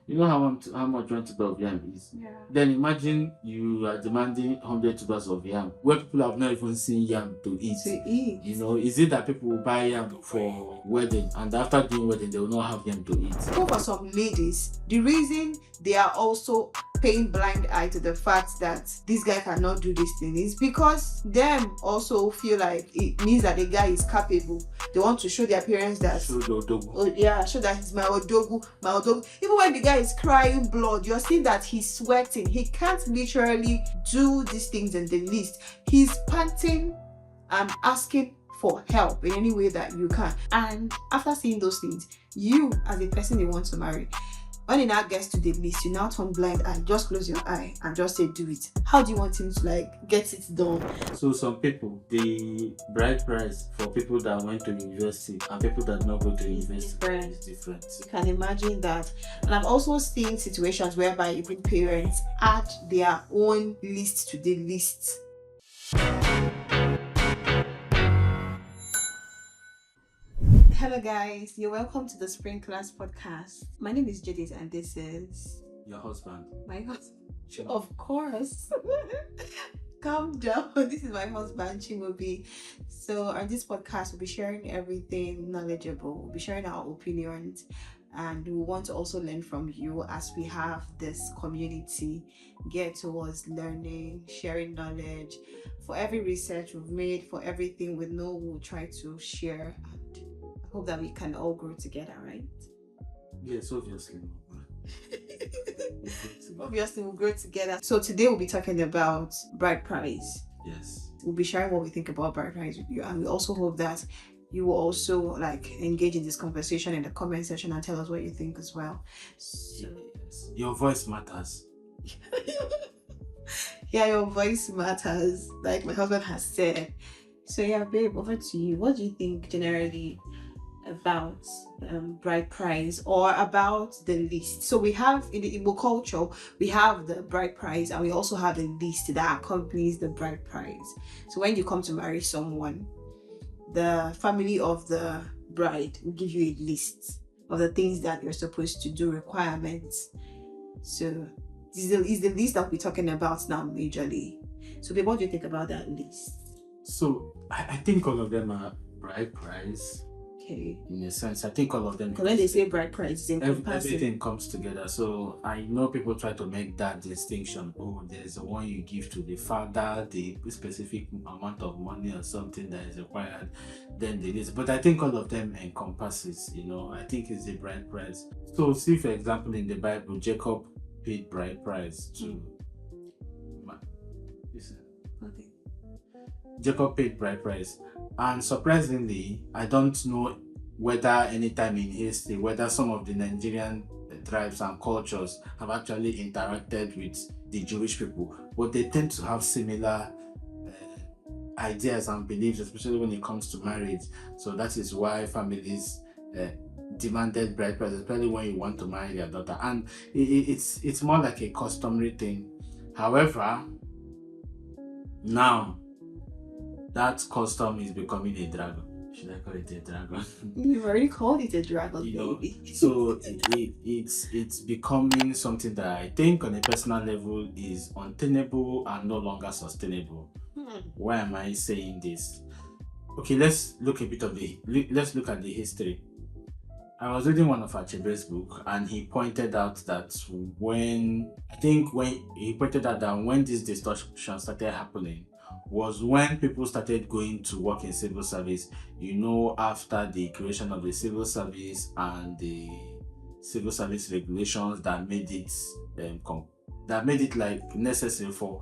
You know how much 1 tuber of yam is? Yeah. Then imagine you are demanding 100 tubers of yam where people have not even seen yam to eat. You know, is it that people will buy yam for wedding and after doing wedding they will not have yam to eat? So for some ladies, the reason they are also paying blind eye to the fact that this guy cannot do this thing is because them also feel like it means that the guy is capable. They want to show their parents that Show the odogu. oh yeah, show that he's my odogu, my odogu. Even when the guy is crying blood, you're seeing that he's sweating. He can't literally do these things in the least. He's panting and asking for help in any way that you can. And after seeing those things, you as a person they want to marry, when it now gets to the list, you now turn blind eye, just close your eye and just say do it. How do you want him to like get it done? So some people, the bride price for people that went to university and people that not go to university is different. You can imagine that. And I've also seen situations whereby even parents add their own list to the list. Hello guys, you're welcome to the Spring Class podcast. My name is Judith and this is Your husband. my husband. Of course. Calm down. This is my husband, Chimobi. So on this podcast, we'll be sharing everything knowledgeable. We'll be sharing our opinions, and we want to also learn from you as we have this community geared towards learning, sharing knowledge. For every research we've made, for everything we know, we'll try to share, and I hope that we can all grow together, right? Yes, obviously. Obviously, we'll grow together. So today we'll be talking about bride price. Yes. We'll be sharing what we think about bride price with you, and we also hope that you will also like engage in this conversation in the comment section and tell us what you think as well. So, Yes. Your voice matters. yeah, your voice matters, like my husband has said. So yeah, babe, over to you. What do you think generally about bride price or about the list? So we have in the Igbo culture, we have the bride price and we also have the list that accompanies the bride price. So when you come to marry someone, the family of the bride will give you a list of the things that you're supposed to do, requirements. So this is the list that we're talking about now majorly. So babe, what do you think about that list? So I think all of them are bride price. Okay. In a sense, I think all of them. Because when they say bride price, everything comes together. So I know people try to make that distinction. Oh, there's the one you give to the father, the specific amount of money or something that is required, then the list. But I think all of them encompasses. You know, I think it's the bride price. So see, for example, in the Bible, Jacob paid bride price to. Listen. Okay. Jacob paid bride price. And surprisingly, I don't know whether anytime in history, whether some of the Nigerian tribes and cultures have actually interacted with the Jewish people, but they tend to have similar ideas and beliefs, especially when it comes to marriage. So that is why families demanded bride price, especially when you want to marry their daughter. And it's more like a customary thing. However, now that custom is becoming a dragon. Should I call it a dragon? You've already called it a dragon, baby. So it's becoming something that I think on a personal level is untenable and no longer sustainable. Why am I saying this? Okay, let's look at the history. I was reading one of Achebe's book and he pointed out that when this distortion started happening was when people started going to work in civil service, after the creation of the civil service and the civil service regulations that made it like necessary for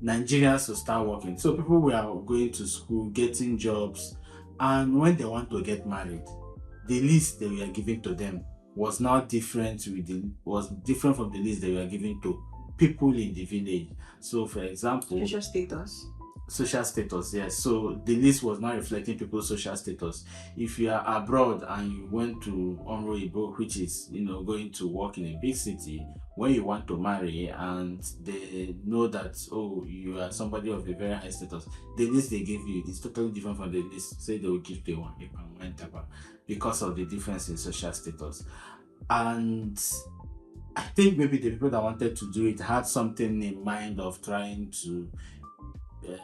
Nigerians to start working. So people were going to school, getting jobs, and when they want to get married, the list they were giving to them was now different from the list they were giving to people in the village. So for example, social status, yes. So the list was not reflecting people's social status. If you are abroad and you went to Igbo, which is going to work in a big city, when you want to marry and they know that you are somebody of a very high status, the list they give you is totally different from the list say they will give to one because of the difference in social status. And I think maybe the people that wanted to do it had something in mind of trying to uh,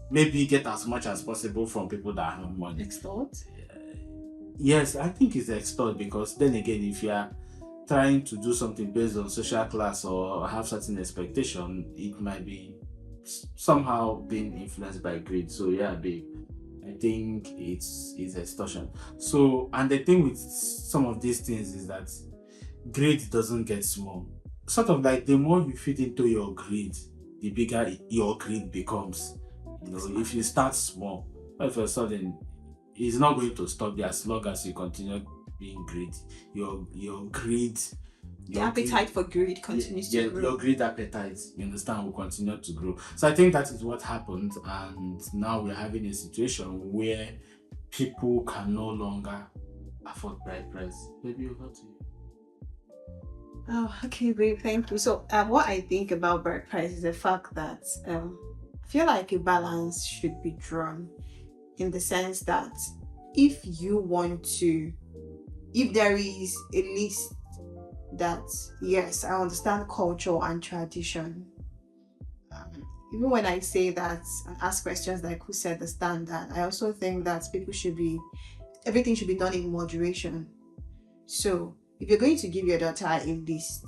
maybe get as much as possible from people that have money. Extort? Yes, I think it's extort, because then again, if you are trying to do something based on social class or have certain expectation, it might be somehow being influenced by greed. So yeah, babe, I think it's extortion. So, and the thing with some of these things is that greed doesn't get small. Sort of like the more you feed into your greed, the bigger your greed becomes. You know, if you start small, all of a sudden it's not going to stop there as long as you continue being greedy. Your greed, The appetite for greed continues to grow. Your greed appetite, you understand, will continue to grow. So I think that is what happened, and now we're having a situation where people can no longer afford bride price. Maybe over to you. Oh, okay, babe, thank you. So, what I think about bride price is the fact that I feel like a balance should be drawn in the sense that if you want to, if there is a list that, yes, I understand culture and tradition. Even when I say that and ask questions like who set the standard, I also think that everything should be done in moderation. So, if you're going to give your daughter a list,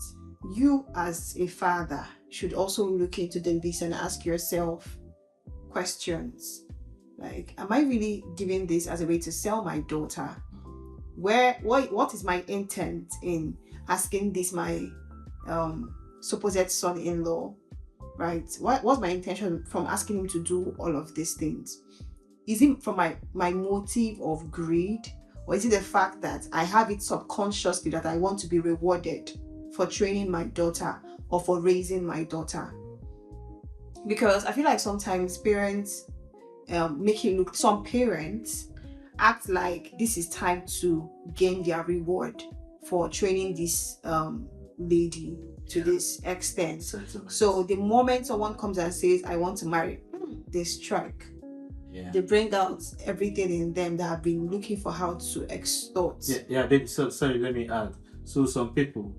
you as a father should also look into the list and ask yourself questions like, am I really giving this as a way to sell my daughter? What is my intent in asking this my supposed son-in-law, right? What's my intention from asking him to do all of these things? Is it from my motive of greed? Or is it the fact that I have it subconsciously that I want to be rewarded for training my daughter or for raising my daughter? Because I feel like sometimes parents some parents act like this is time to gain their reward for training this lady to this extent. So the moment someone comes and says, I want to marry, they strike. Yeah. They bring out everything in them that have been looking for how to extort. Yeah, baby. So sorry, let me add. So some people,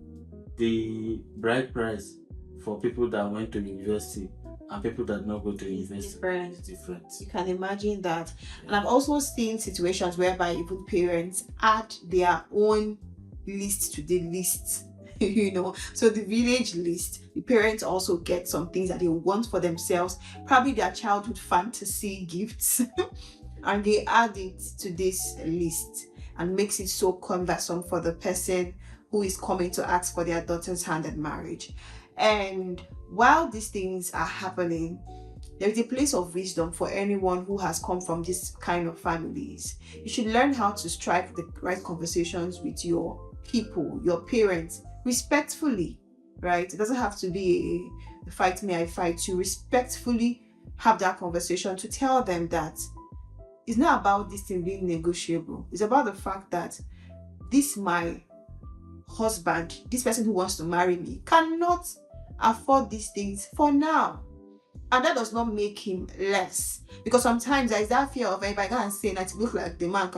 the bride price for people that went to university and people that not go to university is different. You can imagine that. Yeah. And I've also seen situations whereby even parents add their own list to the list. You know, so the village list, the parents also get some things that they want for themselves, probably their childhood fantasy gifts, and they add it to this list and makes it so cumbersome for the person who is coming to ask for their daughter's hand in marriage. And while these things are happening, there is a place of wisdom for anyone who has come from this kind of families. You should learn how to strike the right conversations with your people, your parents, respectfully, right? It doesn't have to be a fight me, I fight you. Respectfully have that conversation to tell them that it's not about this thing being negotiable. It's about the fact that this my husband, this person who wants to marry me, cannot afford these things for now. And that does not make him less. Because sometimes there is that fear of if I go and say that it looks like the man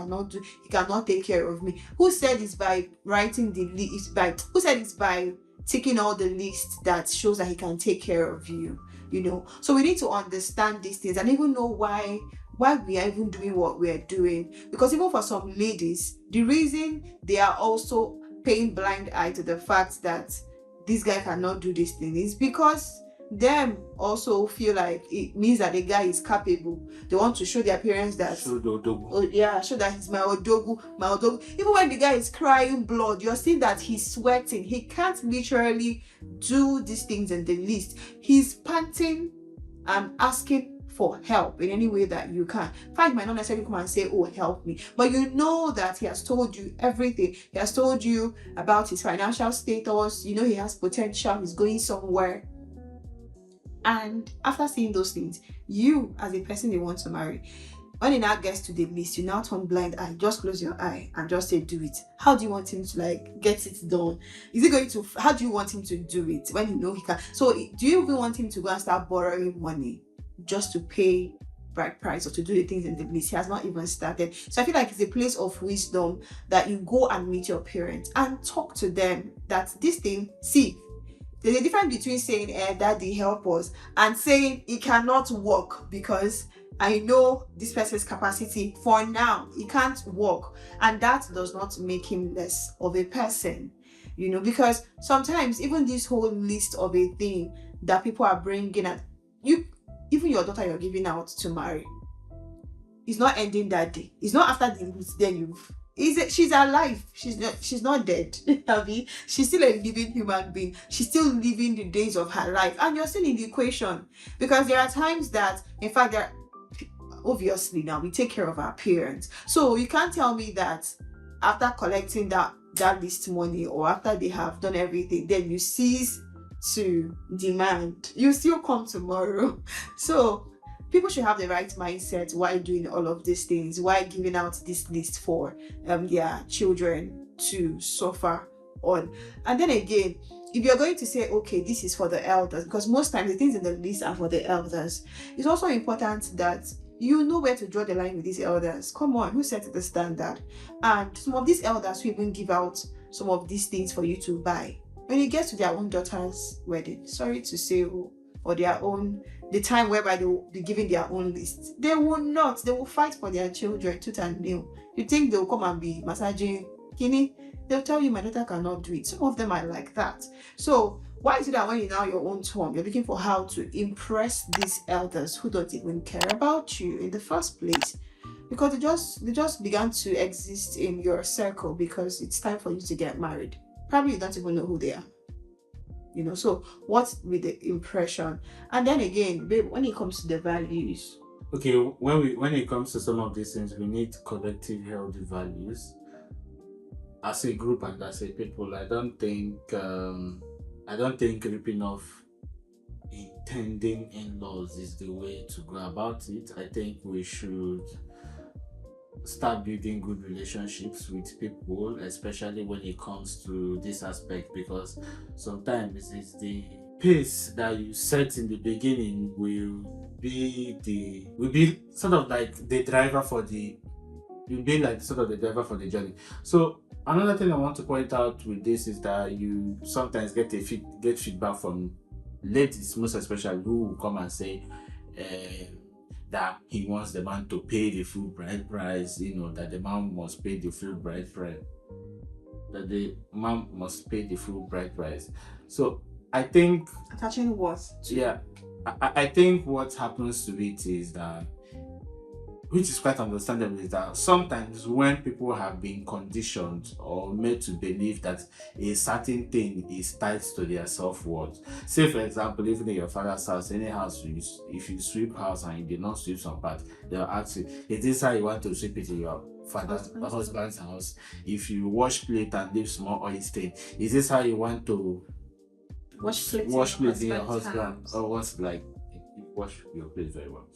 he cannot take care of me. Who said it's by writing the list, who said it's by ticking all the list that shows that he can take care of you? You know. So we need to understand these things and even know why we are even doing what we are doing. Because even for some ladies, the reason they are also paying blind eye to the fact that this guy cannot do this thing is because them also feel like it means that the guy is capable. They want to show their parents that show that he's my odogu. Even when the guy is crying blood, you're seeing that he's sweating. He can't literally do these things in the list. He's panting and asking for help in any way that you can. Find might not necessarily come and say, oh, help me. But you know that he has told you everything. He has told you about his financial status. You know he has potential. He's going somewhere. And after seeing those things, you as a person they want to marry, when it now gets to the list, you now turn blind eye, just close your eye and just say do it. How do you want him to get it done? How do you want him to do it when you know he can? So do you even want him to go and start borrowing money just to pay bride price or to do the things in the list. He has not even started. So I feel like it's a place of wisdom that you go and meet your parents and talk to them that this thing, see, there's a difference between saying, daddy, help us, and saying it cannot work because I know this person's capacity. For now, he can't work. And that does not make him less of a person, because sometimes even this whole list of a thing that people are bringing at you, even your daughter you're giving out to marry, it's not ending that day. It's not after the list, then she's alive. She's not dead. Abby. She's still a living human being. She's still living the days of her life. And you're still in the equation. Because there are times that, in fact, obviously now we take care of our parents. So you can't tell me that after collecting that list money or after they have done everything, then you cease to demand. You still come tomorrow. So people should have the right mindset while doing all of these things, while giving out this list for their children to suffer on. And then again, if you're going to say, okay, this is for the elders, because most times the things in the list are for the elders, it's also important that you know where to draw the line with these elders. Come on, who set the standard? And some of these elders will even give out some of these things for you to buy. When it gets to their own daughter's wedding, sorry to say, or the time whereby they will be giving their own list, they will fight for their children tooth and nail. You think they'll come and be massaging kidney? They'll tell you my daughter cannot do it. Some of them are like that. So why is it that when you're now your own turn, you're looking for how to impress these elders who don't even care about you in the first place? Because they just began to exist in your circle because it's time for you to get married. Probably you don't even know who they are. So what's with the impression? And then again, babe, when it comes to the values. Okay, when it comes to some of these things, we need collective healthy values as a group and as a people. I don't think ripping off intending in-laws is the way to go about it. I think we should start building good relationships with people, especially when it comes to this aspect, because sometimes it's the pace that you set in the beginning will be sort of like the driver for the journey. So another thing I want to point out with this is that you sometimes get feedback from ladies, most especially, who will come and say that he wants the man to pay the full bride price, that the man must pay the full bride price. So I think attaching what? I think what happens to it is that, which is quite understandable, is that sometimes when people have been conditioned or made to believe that a certain thing is tied to their self-worth. Say, for example, even in your father's house, any house, if you sweep house and you did not sweep some part, they'll ask you, is this how you want to sweep it in your husband's house? If you wash plate and leave small oil stain, is this how you want to wash plate in your husband? Or what's like, you wash your plate very well.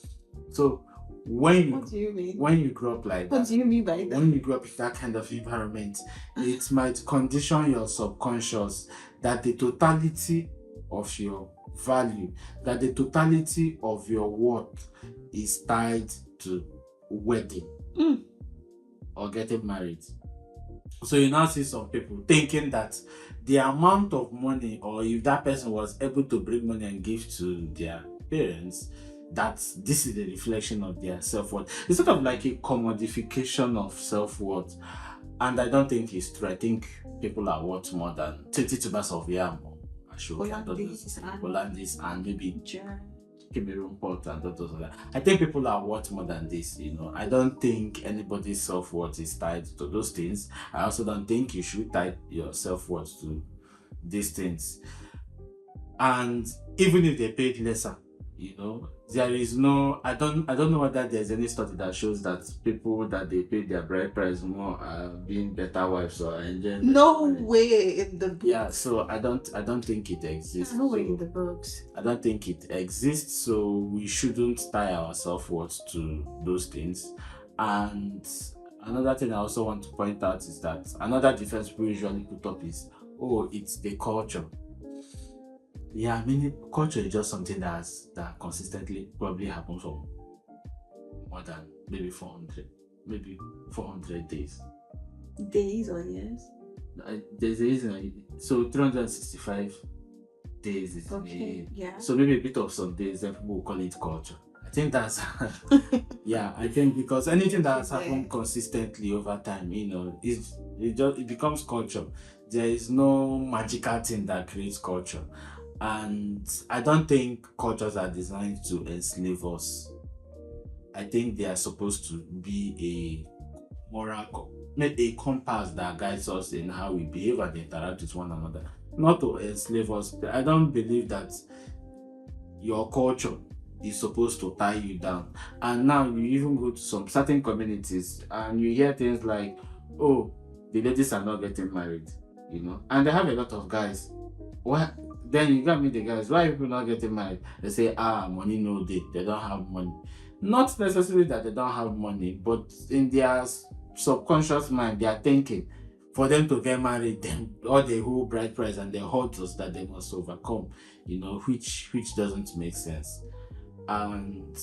So what do you mean? When you grow up like that, what do you mean by that? When you grow up in that kind of environment, it might condition your subconscious that the totality of your value, that the totality of your worth is tied to wedding or getting married. So you now see some people thinking that the amount of money, or if that person was able to bring money and give to their parents, that this is the reflection of their self-worth. It's sort of like a commodification of self-worth, and I don't think it's true. I think people are worth more than 20 tubers of yam, Hollandis, and maybe Cameroon pot and those of that. I think people are worth more than this. I don't think anybody's self-worth is tied to those things. I also don't think you should tie your self-worth to these things. And even if they paid lesser, there is no, I don't know whether there's any study that shows that people that they pay their bride price more are being better wives or enjoying. No way in the books. Yeah, so I don't think it exists. No way in the books. I don't think it exists, so we shouldn't tie our self-worth to those things. And another thing I also want to point out is that another defense people usually put up is, it's the culture. Yeah, culture is just something that consistently probably happens from more than maybe 400 days. Days or years? There's a reason. So 365 days is okay. Yeah. So maybe a bit of some days, then people will call it culture. I think that's yeah. I think because anything that has happened consistently over time, it becomes culture. There is no magical thing that creates culture, and I don't think cultures are designed to enslave us. I think they are supposed to be a a compass that guides us in how we behave and interact with one another, not to enslave us. I don't believe that your culture is supposed to tie you down. And now you even go to some certain communities and you hear things like, oh, the ladies are not getting married, and they have a lot of guys. What? Then you got me the guys, why are people not getting married? They say, money no they don't have money. Not necessarily that they don't have money, but in their subconscious mind, they are thinking for them to get married, then all the whole bride price and the hurdles that they must overcome, which doesn't make sense. And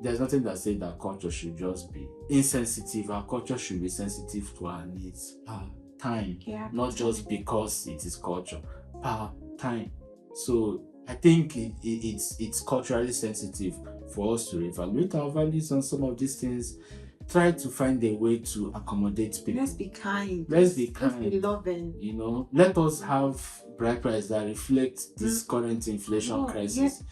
there's nothing that says that culture should just be insensitive. Our culture should be sensitive to our needs per time, not just because it is culture, per time. So I think it's culturally sensitive for us to evaluate our values on some of these things. Try to find a way to accommodate people. Let's be kind. Let's be kind. Let's be loving. Let us have bride price that reflect this current inflation crisis.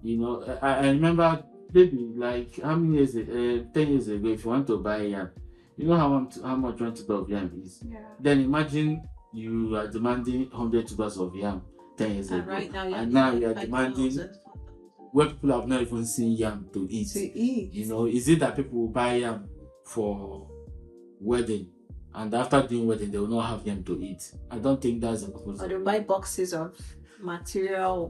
Yeah. I remember maybe like how many years 10 years ago, if you want to buy yam, you know how much 1 tuber of yam is. Yeah. Then imagine you are demanding 100 tubers of yam 10 years ago. Right now, and now you are demanding where people have not even seen yam to eat. Is it that people will buy yam for wedding, and after doing wedding they will not have yam to eat? I don't think that's the purpose. Or they buy boxes of material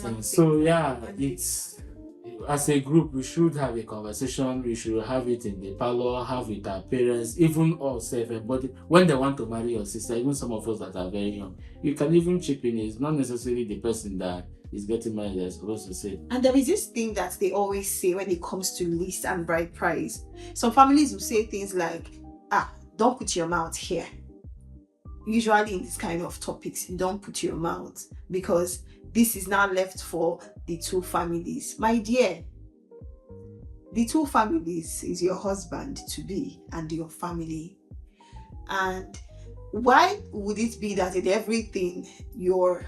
things. So yeah, it's as a group we should have a conversation. We should have it in the parlor, have with our parents, even us, everybody. When they want to marry your sister, even some of us that are very young, you can even chip in. It's not necessarily the person that is getting married they're supposed to say. And there is this thing that they always say when it comes to list and bride price. Some families will say things like, don't put your mouth here. Usually in this kind of topics, don't put your mouth, because this is now left for the two families. My dear, the two families is your husband to be and your family. And why would it be that in everything you're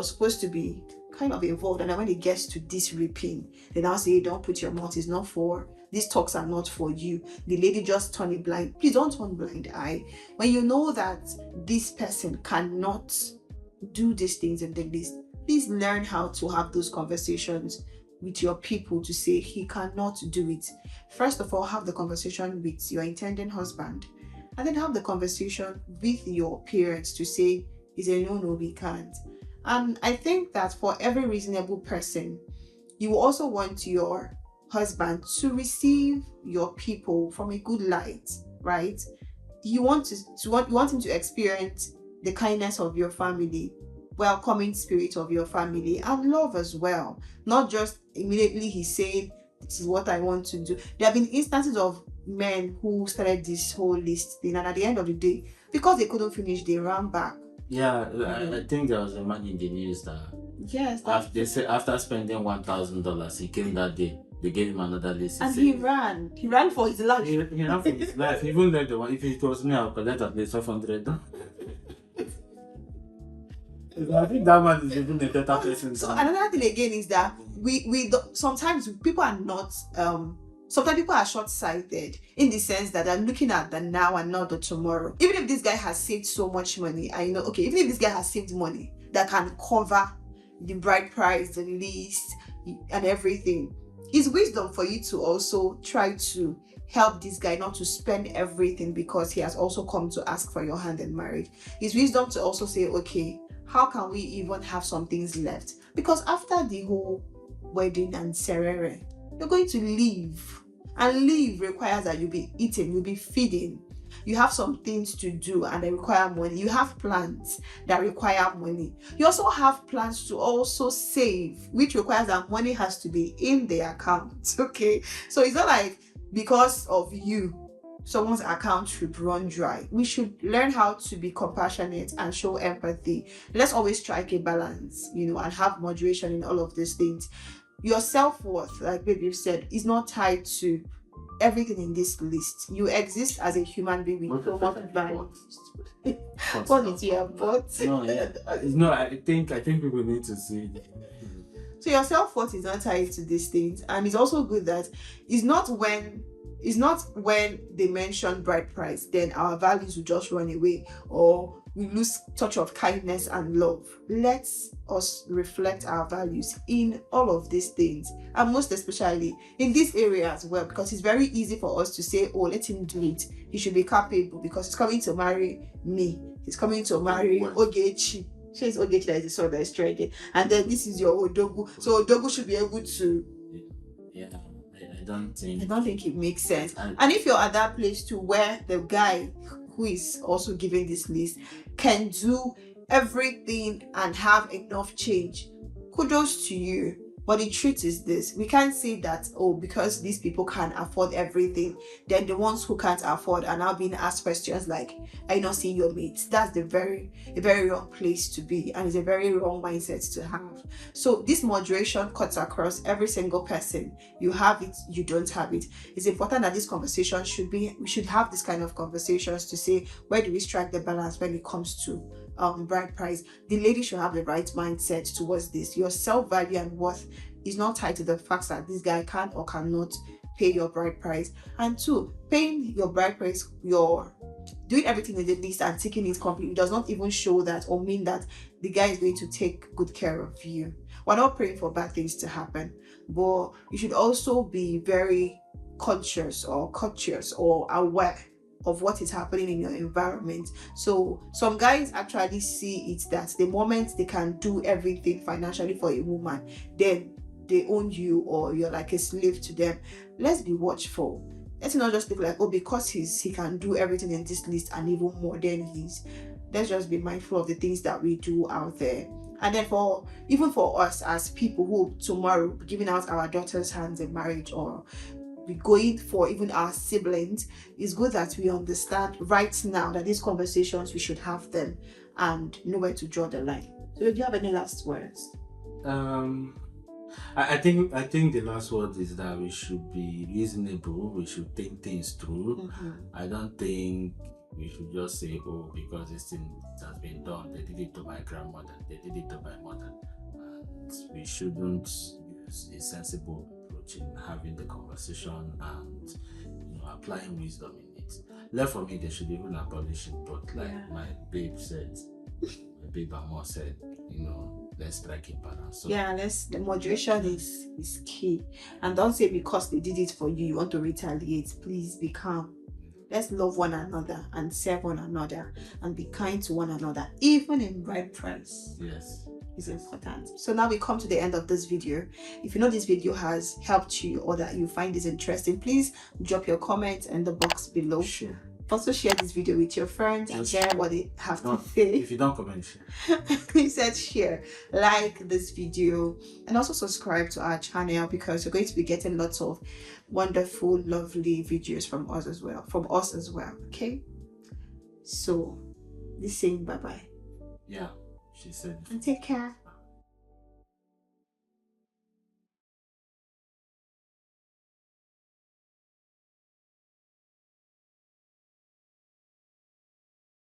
supposed to be kind of involved, and then when it gets to this reaping, they now say don't put your mouth, it's not for, these talks are not for you. The lady just turn a blind. Please don't turn blind eye. When you know that this person cannot do these things in the list, please learn how to have those conversations with your people to say he cannot do it. First of all, have the conversation with your intending husband, and then have the conversation with your parents to say, is a no, we can't. And I think that for every reasonable person, you also want your husband to receive your people from a good light, right? You want him to experience the kindness of your family, welcoming spirit of your family, and love as well. Not just immediately he said, this is what I want to do. There have been instances of men who started this whole list thing, and at the end of the day, because they couldn't finish, they ran back. Yeah, I think there was a man in the news that they said after spending $1,000, he came that day. They gave him another list. And he ran. He ran for his life. He ran for his life. Even like the one, if it was me, I would collect at least 500. I think that man is even a better person. So another thing again is that we sometimes people are not sometimes people are short-sighted in the sense that they're looking at the now and not the tomorrow. Even if this guy has saved so much money, even if this guy has saved money that can cover the bride price, the list, and everything, it's wisdom for you to also try to help this guy not to spend everything because he has also come to ask for your hand in marriage. It's wisdom to also say, okay, how can we even have some things left? Because after the whole wedding and ceremony, you're going to leave. And leave requires that you'll be eating, you'll be feeding. You have some things to do and they require money. You have plans that require money. You also have plans to also save, which requires that money has to be in the account. Okay, so it's not like because of you someone's account should run dry. We should learn how to be compassionate and show empathy. Let's always strike a balance, and have moderation in all of these things. Your self-worth, like baby you said, is not tied to everything in this list. You exist as a human being with so much value. What is your but? No, yeah. No, I think people need to see it. So your self-worth is not tied to these things. And it's also good that it's not when they mention bride price, then our values will just run away or we lose touch of kindness and love. Let us reflect our values in all of these things, and most especially in this area as well, because it's very easy for us to say, oh, let him do it. He should be capable because he's coming to marry me. He's coming to marry Ogechi. She is Ogechi, that is the son that is trying. And then this is your Odogu. So Odogu should be able to. Yeah. I don't think it makes sense. And if you're at that place too where the guy who is also giving this list can do everything and have enough change, kudos to you. But the truth is this: we can't say that, oh, because these people can't afford everything, then the ones who can't afford are now being asked questions like, are you not seeing your mates? That's a very wrong place to be, and it's a very wrong mindset to have. So this moderation cuts across every single person. You have it, you don't have it. It's important that this conversation we should have this kind of conversations to say, where do we strike the balance when it comes to bride price? The lady should have the right mindset towards this. Your self-value and worth is not tied to the fact that this guy can or cannot pay your bride price. And two, paying your bride price, you're doing everything in the list and taking it completely does not even show that or mean that the guy is going to take good care of you. We're not praying for bad things to happen, but you should also be very conscious or courteous or aware of what is happening in your environment. So some guys actually see it that the moment they can do everything financially for a woman, then they own you or you're like a slave to them. Let's be watchful. Let's not just look like, oh, because he can do everything in this list and even more than let's just be mindful of the things that we do out there. And then even for us as people who tomorrow be giving out our daughter's hands in marriage or be going for even our siblings, it's good that we understand right now that these conversations, we should have them and know where to draw the line. So do you have any last words? I think the last word is that we should be reasonable. We should think things through. Mm-hmm. I don't think we should just say, oh, because this thing has been done, they did it to my grandmother, they did it to my mother. And we shouldn't use a sensible approach in having the conversation and applying wisdom in it. Left for me, they should even abolish it. But like my babe Amor said, let's strike a balance. So, the moderation is key. And don't say because they did it for you, you want to retaliate. Please be calm. Let's love one another and serve one another and be kind to one another, even in bride price. Yes. Is important. So now we come to the end of this video. If you know this video has helped you or that you find this interesting, please drop your comments in the box below. Sure. Also share this video with your friends and share what they have to say. If you don't comment, share. Please share, like this video, and also subscribe to our channel because you're going to be getting lots of wonderful, lovely videos from us as well. Okay? So, this saying bye-bye. Yeah, she said. And take care.